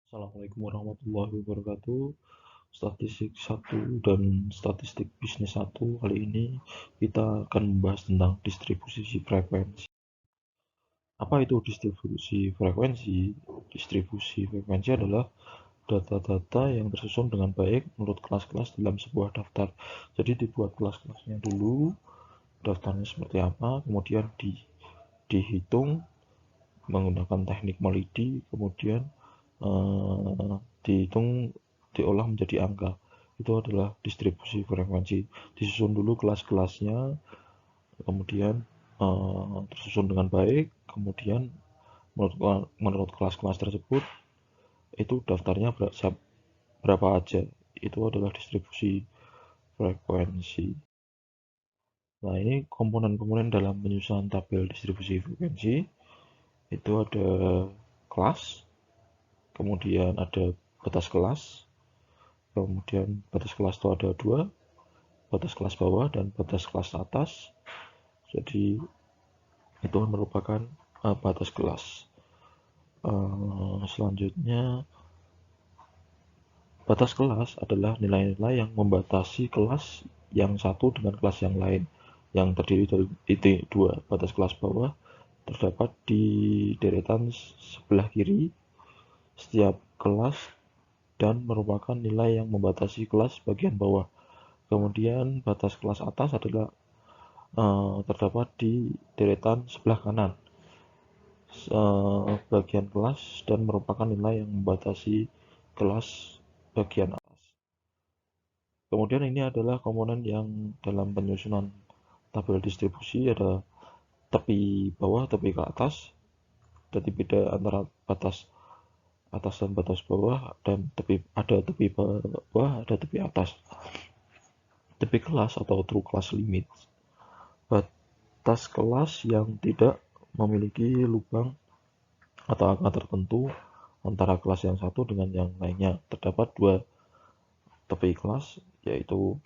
Assalamualaikum warahmatullahi wabarakatuh. Statistik 1 dan statistik bisnis 1 kali ini kita akan membahas tentang distribusi frekuensi. Apa itu distribusi frekuensi? Distribusi frekuensi adalah data-data yang tersusun dengan baik menurut kelas-kelas dalam sebuah daftar. Jadi dibuat kelas-kelasnya dulu, daftarnya seperti apa, kemudian dihitung menggunakan teknik MELIDI, kemudian dihitung, diolah menjadi angka. Itu adalah distribusi frekuensi. Disusun dulu kelas-kelasnya, kemudian tersusun dengan baik, kemudian menurut kelas-kelas tersebut itu daftarnya berapa aja. Itu adalah distribusi frekuensi. Nah, ini komponen-komponen dalam penyusunan tabel distribusi frekuensi. Itu ada kelas, kemudian ada batas kelas, kemudian batas kelas itu ada dua, batas kelas bawah dan batas kelas atas. Jadi itu merupakan batas kelas. Selanjutnya, batas kelas adalah nilai-nilai yang membatasi kelas yang satu dengan kelas yang lain, yang terdiri dari titik dua. Batas kelas bawah terdapat di deretan sebelah kiri setiap kelas dan merupakan nilai yang membatasi kelas bagian bawah. Kemudian batas kelas atas adalah terdapat di deretan sebelah kanan bagian kelas dan merupakan nilai yang membatasi kelas bagian atas. Kemudian ini adalah komponen yang dalam penyusunan tabel distribusi ada tepi bawah, tepi ke atas, jadi beda antara batas atas dan batas bawah, dan ada tepi bawah, ada tepi atas. Tepi kelas atau true class limit, batas kelas yang tidak memiliki lubang atau angka tertentu antara kelas yang satu dengan yang lainnya. Terdapat dua tepi kelas, yaitu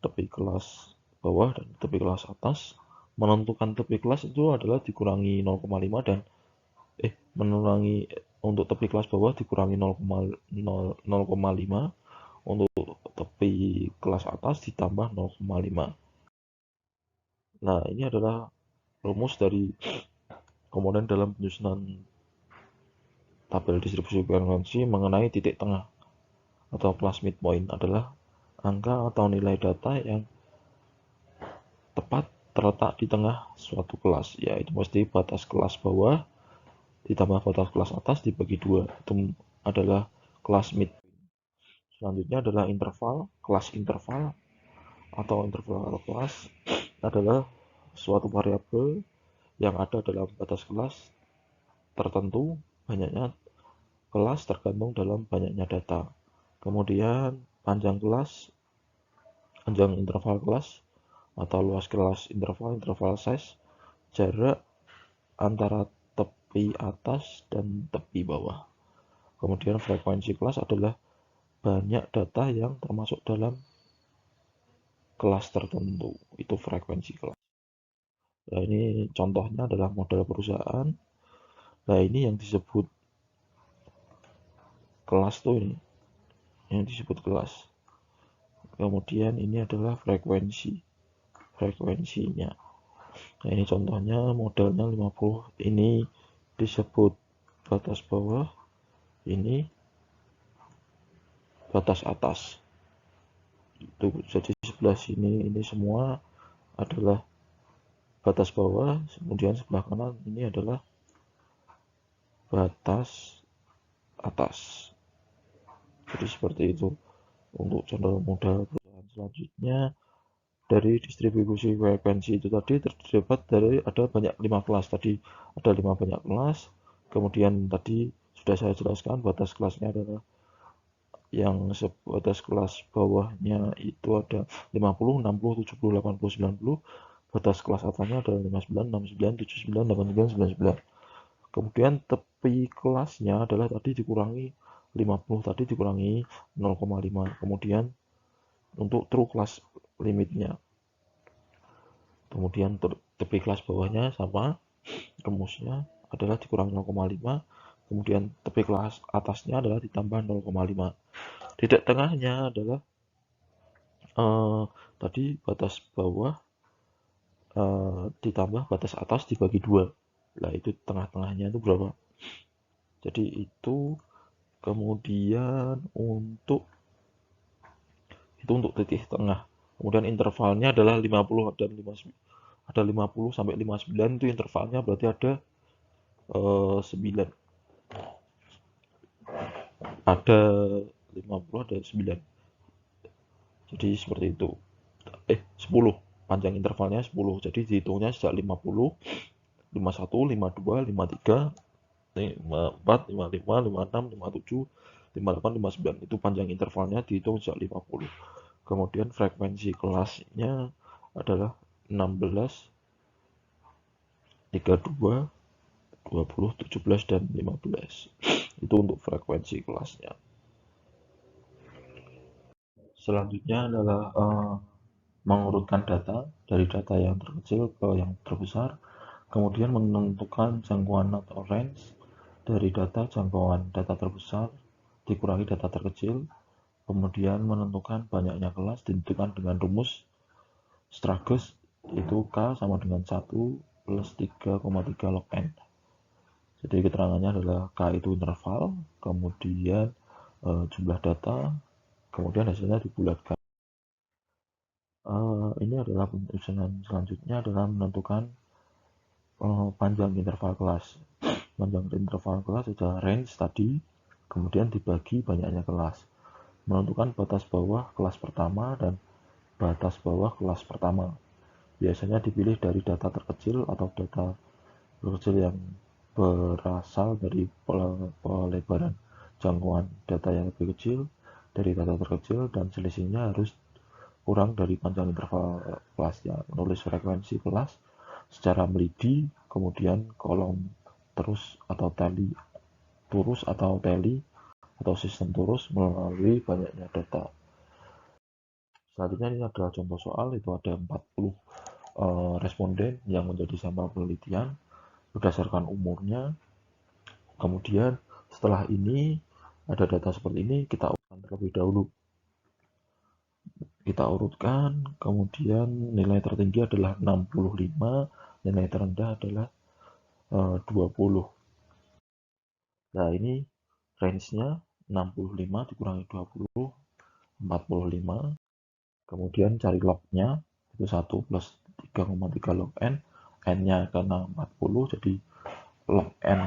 tepi kelas bawah dan tepi kelas atas. Menentukan tepi kelas itu adalah dikurangi 0,5 dan mengurangi untuk tepi kelas bawah dikurangi 0,5, untuk tepi kelas atas ditambah 0,5. Nah, ini adalah rumus dari komponen dalam penyusunan tabel distribusi frekuensi mengenai titik tengah atau class midpoint adalah angka atau nilai data yang tepat terletak di tengah suatu kelas, yaitu mesti batas kelas bawah ditambah batas kelas atas dibagi dua, itu adalah kelas mid. Selanjutnya adalah interval. Kelas interval atau interval kelas adalah suatu variabel yang ada dalam batas kelas tertentu. Banyaknya kelas tergantung dalam banyaknya data. Kemudian panjang interval kelas atau luas kelas interval size, jarak antara tepi atas dan tepi bawah. Kemudian frekuensi kelas adalah banyak data yang termasuk dalam kelas tertentu, itu frekuensi kelas. Nah, ini contohnya adalah model perusahaan. Nah, ini yang disebut kelas tuh, ini yang disebut kelas. Kemudian ini adalah frekuensinya. Nah, ini contohnya modelnya 50. Ini disebut batas bawah, ini batas atas. Itu jadi sebelah sini ini semua adalah batas bawah, kemudian sebelah kanan ini adalah batas atas. Jadi seperti itu untuk contoh model perusahaan. Selanjutnya, dari distribusi frekuensi itu tadi terdapat dari ada banyak 5 kelas tadi, ada 5 banyak kelas. Kemudian tadi sudah saya jelaskan batas kelasnya adalah yang batas kelas bawahnya itu ada 50, 60, 70, 80, 90. Batas kelas atasnya adalah 59, 69, 79, 89, 99. Kemudian tepi kelasnya adalah tadi dikurangi 50, tadi dikurangi 0,5. Kemudian untuk true class limitnya, kemudian tepi kelas bawahnya sama, rumusnya adalah dikurangi 0,5, kemudian tepi kelas atasnya adalah ditambah 0,5. Titik tengahnya adalah tadi batas bawah ditambah batas atas dibagi 2. Nah, itu tengah-tengahnya itu berapa? Jadi itu kemudian untuk titik tengah. Kemudian intervalnya adalah 50 dan 50, ada 50 sampai 59 itu intervalnya, berarti ada 9. Ada 50, ada 9. Jadi seperti itu. 10. Panjang intervalnya 10. Jadi dihitungnya sejak 50, 51, 52, 53, 54, 55, 56, 57, 58, 59. Itu panjang intervalnya dihitung sejak 50. Kemudian frekuensi kelasnya adalah 16, 32, 20, 17, dan 15. Itu untuk frekuensi kelasnya. Selanjutnya adalah mengurutkan data dari data yang terkecil ke yang terbesar, kemudian menentukan jangkauan atau range dari data jangkauan data terbesar dikurangi data terkecil, kemudian menentukan banyaknya kelas ditentukan dengan rumus Stragus, itu K sama dengan 1 plus 3,3 log N. Jadi keterangannya adalah K itu interval, kemudian jumlah data, kemudian hasilnya dibulatkan. Ini adalah penyusunan selanjutnya adalah menentukan panjang interval kelas. Panjang interval kelas adalah range tadi, kemudian dibagi banyaknya kelas. Menentukan batas bawah kelas pertama dan batas bawah kelas pertama. Biasanya dipilih dari data terkecil atau data terkecil yang berasal dari pelebaran jangkauan data yang lebih kecil dari data terkecil, dan selisihnya harus kurang dari panjang interval kelasnya. Menulis frekuensi kelas secara melidi, kemudian kolom terus atau tali turus atau teli atau sistem turus melalui banyaknya data. Selanjutnya ini adalah contoh soal, itu ada 40 responden yang menjadi sampel penelitian berdasarkan umurnya. Kemudian setelah ini ada data seperti ini, kita urutkan terlebih dahulu. Kita urutkan, kemudian nilai tertinggi adalah 65, nilai terendah adalah 20. Nah, ini range-nya 65 dikurangi 20, 45. Kemudian cari log-nya, itu 1 plus 3,3 log N. N-nya karena 40, jadi log N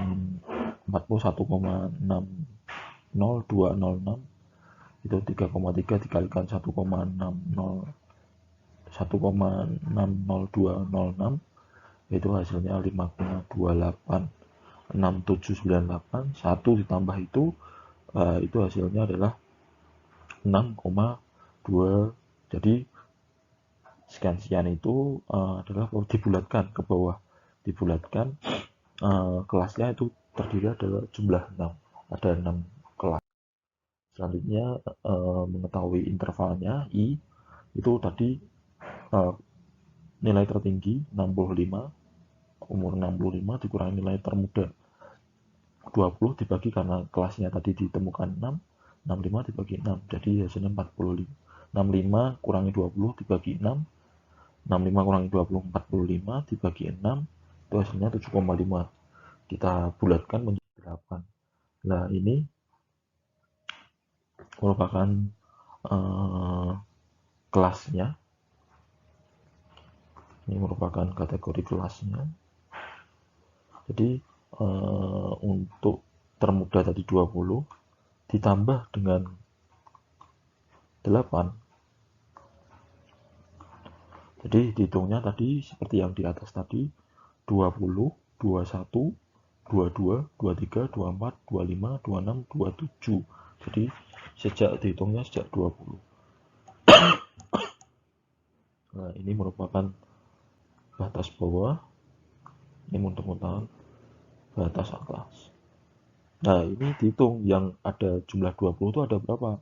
41,60206 itu 3,3 dikalikan 1,60206 itu hasilnya 5,286798. 1 ditambah itu hasilnya adalah 6,2. Jadi sekian-sekian itu adalah dibulatkan ke bawah, dibulatkan. Kelasnya itu terdiri adalah jumlah 6, ada 6 kelas. Selanjutnya mengetahui intervalnya I, itu tadi nilai tertinggi 65, umur 65 dikurangi nilai termuda 20 dibagi, karena kelasnya tadi ditemukan 6, 65 dibagi 6, jadi hasilnya 45. 65 kurangi 20 dibagi 6, 65 kurangi 20, 45 dibagi 6, itu hasilnya 7,5. Kita bulatkan menjadi 8. Nah, ini merupakan kelasnya. Ini merupakan kategori kelasnya. Jadi untuk termuda tadi 20 ditambah dengan 8. Jadi dihitungnya tadi seperti yang di atas tadi, 20, 21, 22, 23, 24, 25, 26, 27. Jadi dihitungnya sejak 20. Nah, ini merupakan batas bawah, ini mudah-mudahan batas atas. Nah, ini dihitung yang ada jumlah 20 itu ada berapa?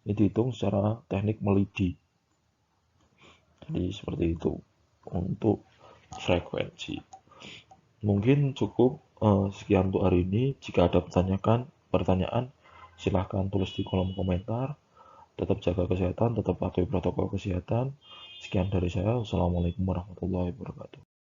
Ini dihitung secara teknik melidi. Jadi seperti itu untuk frekuensi. Mungkin cukup Sekian untuk hari ini. Jika ada pertanyaan, silahkan tulis di kolom komentar. Tetap jaga kesehatan, tetap patuhi protokol kesehatan. Sekian dari saya. Wassalamualaikum warahmatullahi wabarakatuh.